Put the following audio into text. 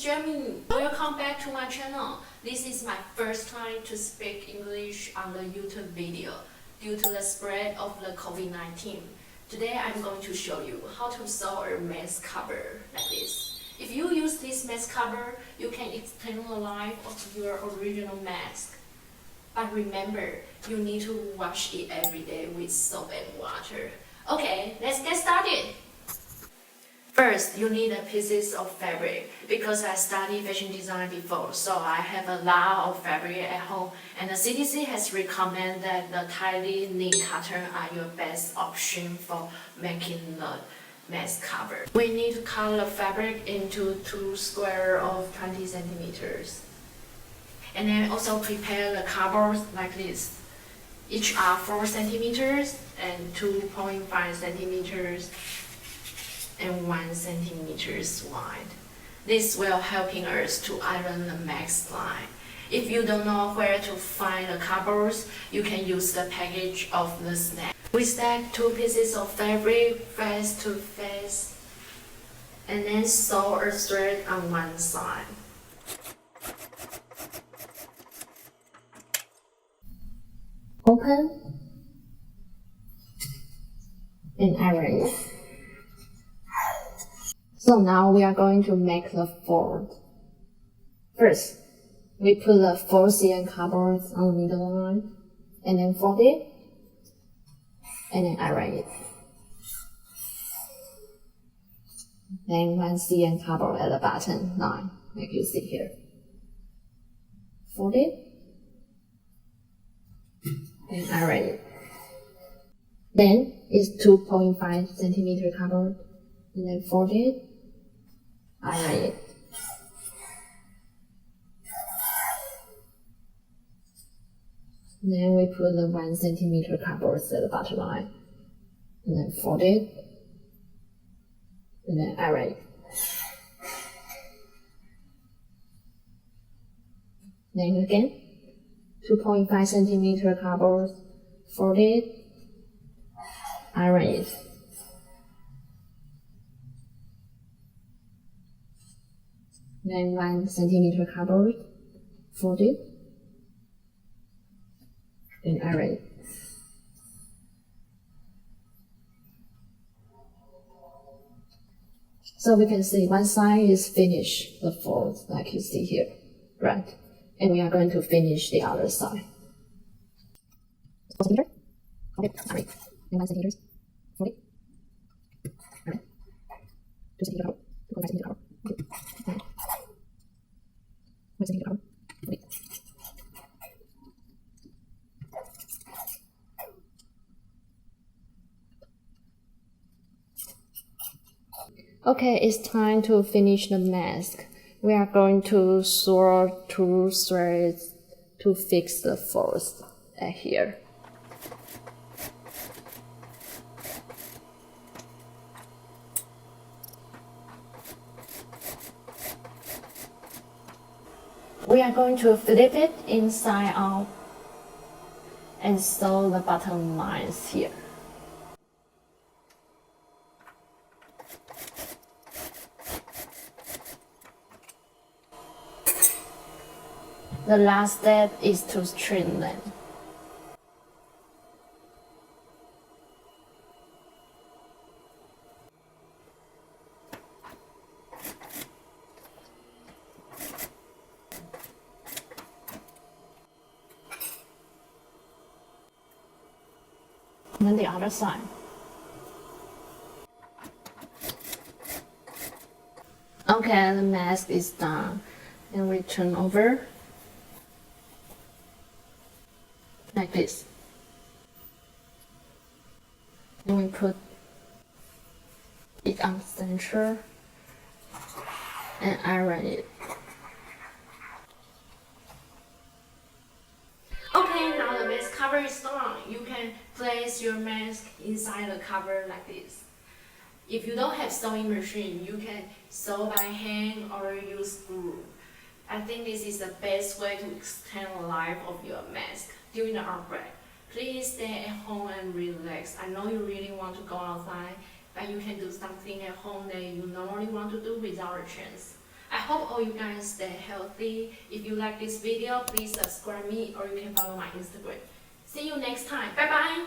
Jamie. Welcome back to my channel. This is my first time to speak English on the YouTube video due to the spread of the COVID-19. Today I'm going to show you how to sew a mask cover like this. If you use this mask cover, you can extend the life of your original mask. But remember, you need to wash it every day with soap and water. Okay, let's get started. First, you need a pieces of fabric. Because I studied fashion design before, so I have a lot of fabric at home, and the CDC has recommended that the tightly knit cotton are your best option for making the mask cover. We need to cut the fabric into 2 squares of 20 centimeters. And then also prepare the covers like this. Each are 4 centimeters and 2.5 centimeters and 1 centimeters wide. This will helping us to iron the mask line. If you don't know where to find the covers, you can use the package of the snack. We stack 2 pieces of fabric face to face and then sew a thread on one side. Open and iron it. So now we are going to make the fold. First, we put the 4 cm covers on the middle line, and then fold it, and then iron it. Then 1 cm cover at the bottom line, like you see here. Fold it, and iron it. Then it's 2.5 centimeter cover, and then fold it, iron it. Then we put the 1 centimeter covers at the bottom line, and then fold it, and then iron it. Then again, 2.5 centimeter covers, fold it, iron it. Then 1 centimeter covered, fold it, and iron it. So we can see one side is finished, the fold, like you see here, right? And we are going to finish the other side. 4 centimeters, fold it, iron it. Then 1 centimeters, fold it, iron it. 2 centimeter cover, 2.5 centimeter cover, fold it, iron it. 1 centimeter cover, fold it. Okay, it's time to finish the mask. We are going to sew 2 threads to fix the folds at here. We are going to flip it inside out and sew the bottom lines here. The last step is to trim them. And then the other side. Okay, the mask is done. And we turn over like this. And we put it on center and iron it. Okay, now the mask cover is done. You can place your mask inside the cover like this. If you don't have sewing machine, you can sew by hand or use glue. I think this is the best way to extend the life of your mask during the outbreak. Please stay at home and relax. I know you really want to go outside, but you can do something at home that you normally want to do without a chance. I hope all you guys stay healthy. If you like this video, please subscribe me or you can follow my Instagram. See you next time. Bye bye.